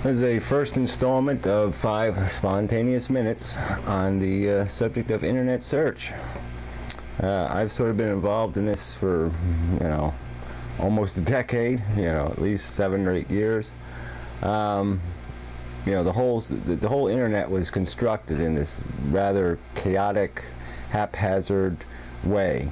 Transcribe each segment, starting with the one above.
This is a first installment of 5 spontaneous minutes on the subject of internet search. I've sort of been involved in this for, almost a decade, at least 7 or 8 years. The whole internet was constructed in this rather chaotic, haphazard way.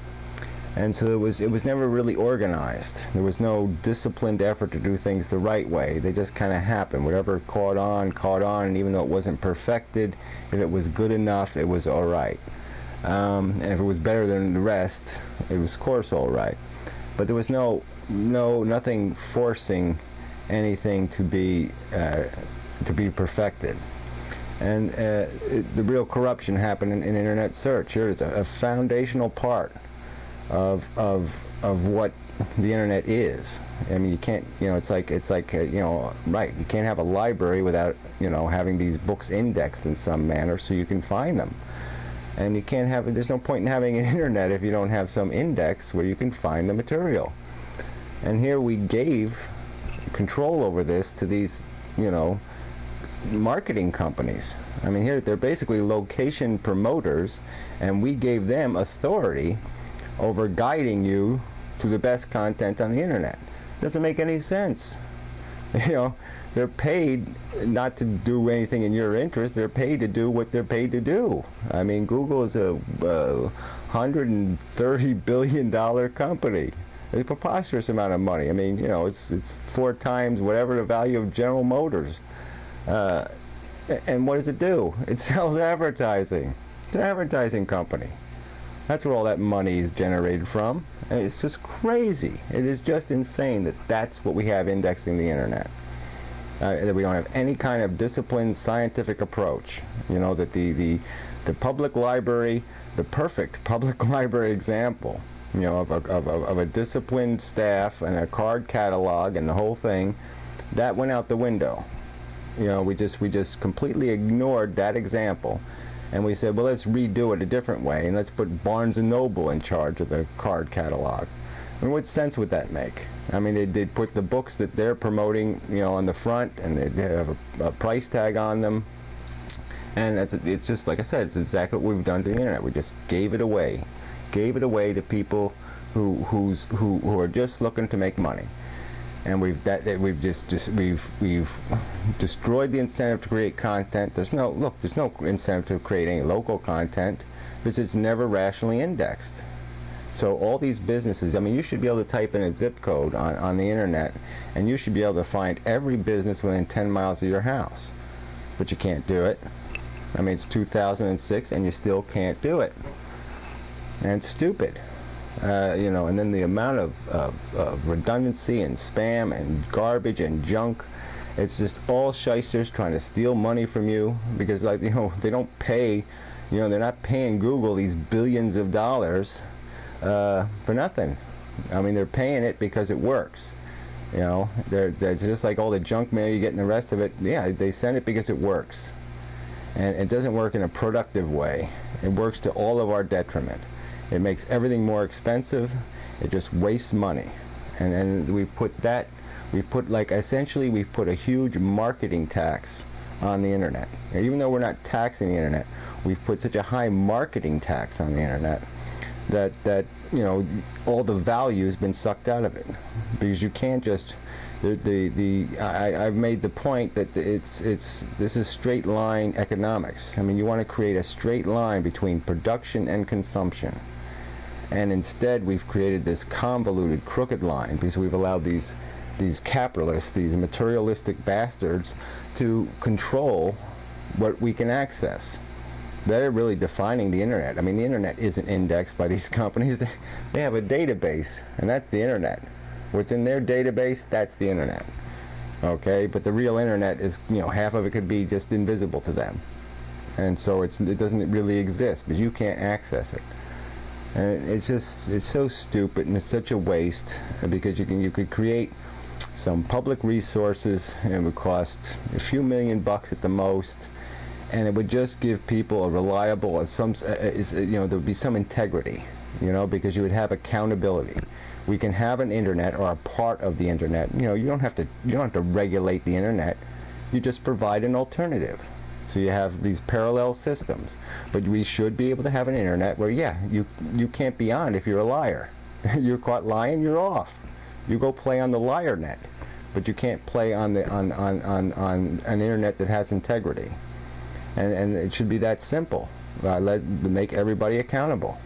And so it was never really organized. There was no disciplined effort to do things the right way. They just kind of happened. Whatever caught on, and even though it wasn't perfected, if it was good enough, it was all right. And if it was better than the rest, it was, of course, all right. But there was nothing forcing anything to be perfected. And the real corruption happened in internet search. Here it's a foundational part of what the internet is. I mean, you can't, it's like right, you can't have a library without, having these books indexed in some manner so you can find them. And you can't have, there's no point in having an internet if you don't have some index where you can find the material. And here we gave control over this to these, marketing companies. I mean, here they're basically location promoters, and we gave them authority over guiding you to the best content on the internet. Doesn't make any sense. They're paid not to do anything in your interest. They're paid to do what they're paid to do. I mean, Google is a $130 billion company. It's a preposterous amount of money. I mean, it's 4 times whatever the value of General Motors. And what does it do? It sells advertising. It's an advertising company. That's where all that money is generated from. And it's just crazy. It is just insane that that's what we have indexing the internet. That we don't have any kind of disciplined scientific approach. That the public library, the perfect public library example, of a disciplined staff and a card catalog and the whole thing, that went out the window. We just completely ignored that example. And we said, well, let's redo it a different way, and let's put Barnes & Noble in charge of the card catalog. I mean, what sense would that make? I mean, they'd put the books that they're promoting, on the front, and they'd have a price tag on them. And it's just, like I said, it's exactly what we've done to the internet. We just gave it away. Gave it away to people who are just looking to make money. And we've destroyed the incentive to create content. There's no incentive to create any local content because it's never rationally indexed. So all these businesses, I mean, you should be able to type in a zip code on the internet, and you should be able to find every business within 10 miles of your house. But you can't do it. I mean, it's 2006, and you still can't do it. And it's stupid. And then the amount of redundancy and spam and garbage and junk. It's just all shysters trying to steal money from you because, they don't pay, they're not paying Google these billions of dollars for nothing. I mean, they're paying it because it works. It's just like all the junk mail you get and the rest of it. Yeah, they send it because it works. And it doesn't work in a productive way. It works to all of our detriment. It makes everything more expensive. It just wastes money. And we've put essentially we've put a huge marketing tax on the internet. Even though we're not taxing the internet, we've put such a high marketing tax on the internet that all the value has been sucked out of it. Because you can't just I've made the point that this is straight line economics. I mean, you want to create a straight line between production and consumption. And instead, we've created this convoluted, crooked line because we've allowed these capitalists, these materialistic bastards, to control what we can access. They're really defining the internet. I mean, the internet isn't indexed by these companies. They have a database, and that's the internet. What's in their database, that's the internet. Okay, but the real internet is, half of it could be just invisible to them. And so it doesn't really exist because you can't access it. And it's so stupid, and it's such a waste because you could create some public resources, and it would cost a few $1,000,000 at the most, and it would just give people a reliable, there would be some integrity, because you would have accountability. We can have an internet or a part of the internet. You don't have to regulate the internet. You just provide an alternative. So you have these parallel systems. But we should be able to have an internet where, yeah, you can't be on if you're a liar. You're caught lying, you're off. You go play on the liar net. But you can't play on an internet that has integrity. And it should be that simple. Make everybody accountable.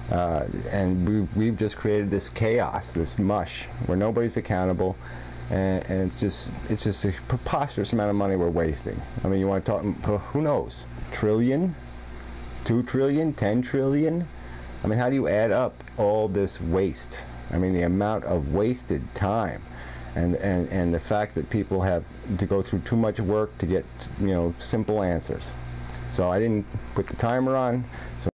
And we've just created this chaos, this mush, where nobody's accountable, and it's just a preposterous amount of money we're wasting. I mean, you want to talk? Who knows? Trillion, 2 trillion, 10 trillion. I mean, how do you add up all this waste? I mean, the amount of wasted time, and the fact that people have to go through too much work to get, simple answers. So I didn't put the timer on. So